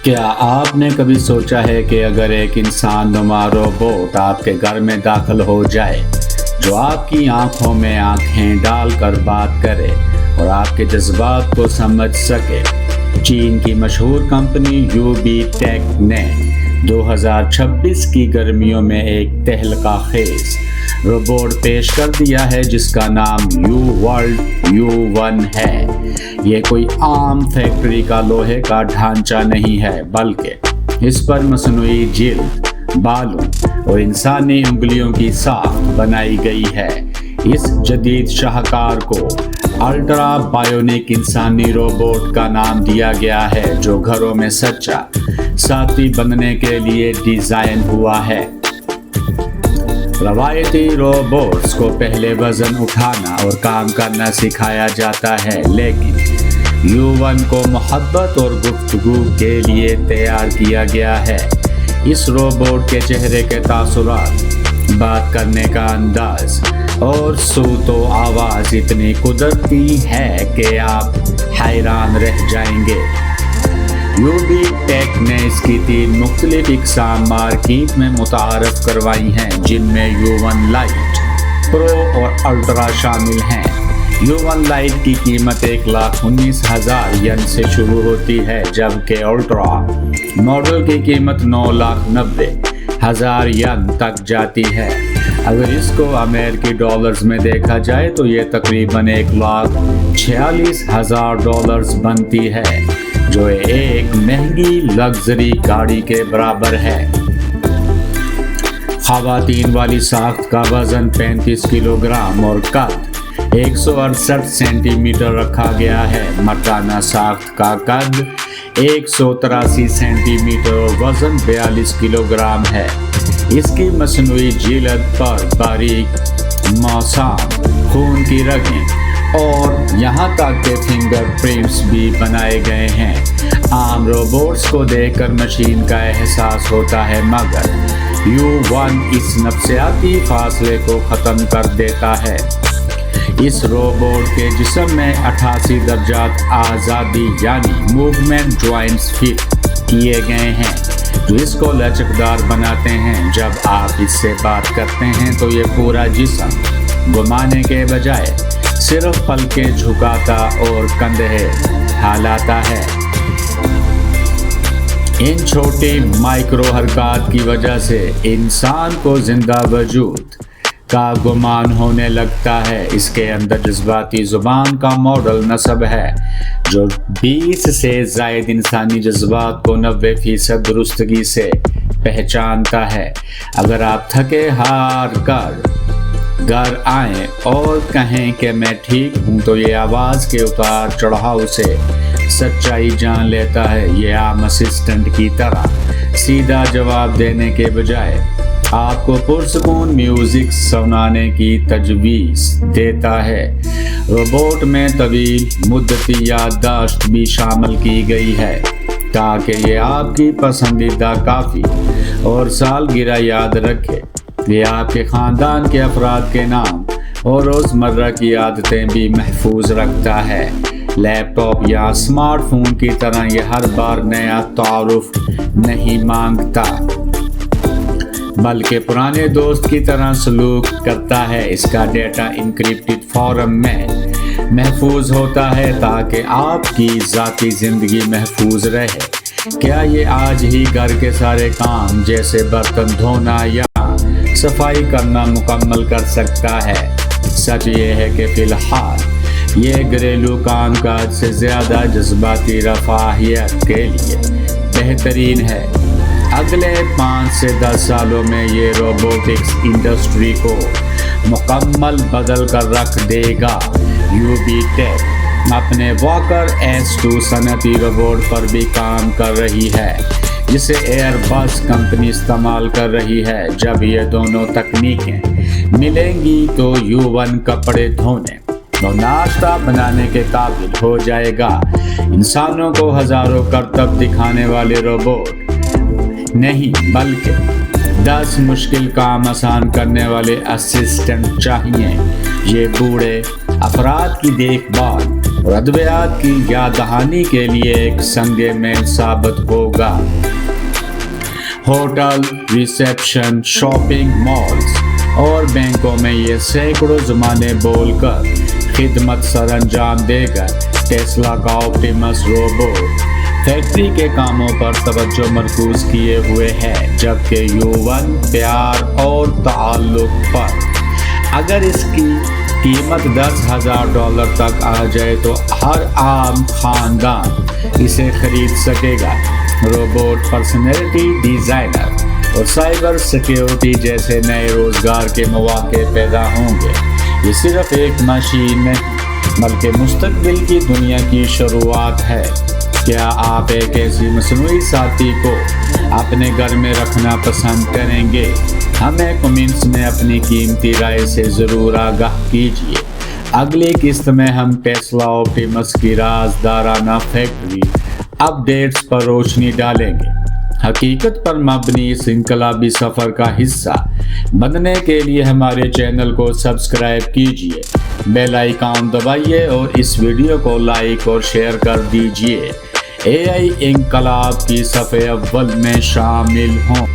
کیا آپ نے کبھی سوچا ہے کہ اگر ایک انسان نما روبوٹ آپ کے گھر میں داخل ہو جائے جو آپ کی آنکھوں میں آنکھیں ڈال کر بات کرے اور آپ کے جذبات کو سمجھ سکے؟ چین کی مشہور کمپنی یو بی ٹیک نے 2026 کی گرمیوں میں ایک تہلکہ خیز روبوٹ پیش کر دیا ہے جس کا نام U1 ہے۔ یہ کوئی عام فیکٹری کا لوہے کا ڈھانچہ نہیں ہے، بلکہ اس پر مصنوعی جلد، بالوں اور انسانی انگلیوں کی ساخت بنائی گئی ہے۔ اس جدید شاہکار کو الٹرا بائیونک انسانی روبوٹ کا نام دیا گیا ہے، جو گھروں میں سچا ساتھی بننے کے لیے ڈیزائن ہوا ہے۔ روایتی روبوٹس کو پہلے وزن اٹھانا اور کام کرنا سکھایا جاتا ہے، لیکن U1 کو محبت اور گفتگو کے لیے تیار کیا گیا ہے۔ اس روبوٹ کے چہرے کے تاثرات، بات کرنے کا انداز اور صوت و آواز اتنی قدرتی ہے کہ آپ حیران رہ جائیں گے۔ یو بی ٹیک نے اس کی 3 مختلف اقسام مارکیٹ میں متعارف کروائی ہیں، جن میں U1 لائٹ، پرو اور الٹرا شامل ہیں۔ U1 لائٹ کی قیمت 1,19,000 ین سے شروع ہوتی ہے، جبکہ الٹرا ماڈل کی قیمت 9,90,000 ین تک جاتی ہے۔ اگر اس کو امریکی ڈالرز میں دیکھا جائے تو یہ تقریباً $1,46,000 بنتی ہے، جو ایک مہنگی لگژری گاڑی کے برابر ہے۔ خواتین والی ساخت کا وزن 35 کلو گرام اور قد 168 سینٹی میٹر رکھا گیا ہے۔ مردانہ ساخت کا قد 183 سینٹی میٹر اور وزن 42 کلو گرام ہے۔ اس کی مصنوعی جلد پر باریک مسام خون کی رگیں اور یہاں تک کہ فنگر پرنٹس بھی بنائے گئے ہیں۔ عام روبوٹس کو دیکھ کر مشین کا احساس ہوتا ہے، مگر U1 اس نفسیاتی فاصلے کو ختم کر دیتا ہے۔ اس روبوٹ کے جسم میں 88 درجات آزادی یعنی موومنٹ جوائنٹس فٹ کیے گئے ہیں، جو اس کو لچکدار بناتے ہیں۔ جب آپ اس سے بات کرتے ہیں تو یہ پورا جسم گھمانے کے بجائے صرف پلکیں جھکاتا اور کندھے ہلاتا ہے۔ ان چھوٹی مائکرو حرکات کی وجہ سے انسان کو زندہ وجود کا گمان ہونے لگتا ہے۔ اس کے اندر جذباتی زبان کا ماڈل نصب ہے، جو 20 سے زائد انسانی جذبات کو 90% درستگی سے پہچانتا ہے۔ اگر آپ تھکے ہار کر گھر آئیں اور کہیں کہ میں ٹھیک ہوں، تو یہ آواز کے اتار چڑھاؤ سے سچائی جان لیتا ہے۔ یہ عام اسسٹنٹ کی طرح سیدھا جواب دینے کے بجائے آپ کو پرسکون میوزک سنانے کی تجویز دیتا ہے۔ روبوٹ میں طویل مدتی یادداشت بھی شامل کی گئی ہے، تاکہ یہ آپ کی پسندیدہ کافی اور سالگرہ یاد رکھے۔ یہ آپ کے خاندان کے افراد کے نام اور روزمرہ کی عادتیں بھی محفوظ رکھتا ہے۔ لیپ ٹاپ یا اسمارٹ فون کی طرح یہ ہر بار نیا تعارف نہیں مانگتا، بلکہ پرانے دوست کی طرح سلوک کرتا ہے۔ اس کا ڈیٹا انکرپٹڈ فارم میں محفوظ ہوتا ہے تاکہ آپ کی ذاتی زندگی محفوظ رہے۔ کیا یہ آج ہی گھر کے سارے کام جیسے برتن دھونا یا صفائی کرنا مکمل کر سکتا ہے؟ سچ یہ ہے کہ فی الحال یہ گھریلو کام کاج سے زیادہ جذباتی رفاہیت کے لیے بہترین ہے۔ اگلے 5 سے 10 سالوں میں یہ روبوٹکس انڈسٹری کو مکمل بدل کر رکھ دے گا۔ یو بی ٹیک اپنے واکر S2 صنعتی روبوٹ پر بھی کام کر رہی ہے، جسے ایئر بس کمپنی استعمال کر رہی ہے۔ جب یہ دونوں تکنیکیں ملیں گی تو U1 کپڑے دھونے اور ناشتہ بنانے کے قابل ہو جائے گا۔ انسانوں کو ہزاروں کرتب دکھانے والے روبوٹ نہیں، بلکہ 10 مشکل کام آسان کرنے والے اسسٹنٹ چاہیے۔ یہ بوڑھے افراد کی دیکھ بھال، اور ادویات کی یاد دہانی کے لیے ایک سنگ میل ثابت ہوگا۔ ہوٹل، ریسیپشن، شاپنگ مالز اور بینکوں میں یہ سینکڑوں زبانیں بول کر خدمت سر انجام دے گا۔ ٹیسلا کا آپٹیمس روبوٹ فیکٹری کے کاموں پر توجہ مرکوز کیے ہوئے ہے، جبکہ یوون پیار اور تعلق پر۔ اگر اس کی قیمت $10,000 تک آ جائے تو ہر عام خاندان اسے خرید سکے گا۔ روبوٹ پرسنالٹی ڈیزائنر اور سائبر سیکیورٹی جیسے نئے روزگار کے مواقع پیدا ہوں گے۔ یہ صرف ایک مشین نہیں بلکہ مستقبل کی دنیا کی شروعات ہے۔ کیا آپ ایک ایسی مصنوعی ساتھی کو اپنے گھر میں رکھنا پسند کریں گے؟ ہمیں کمنٹس میں اپنی قیمتی رائے سے ضرور آگاہ کیجیے۔ اگلی قسط میں ہم ٹیسلا آپٹیمس کی رازدارانہ فیکٹری اپڈیٹس پر روشنی ڈالیں گے۔ حقیقت پر مبنی اس انقلابی سفر کا حصہ بننے کے لیے ہمارے چینل کو سبسکرائب کیجیے، بیل آئیکن دبائیے اور اس ویڈیو کو لائک اور شیئر کر دیجیے۔ AI انقلاب کی صف اول میں شامل ہوں۔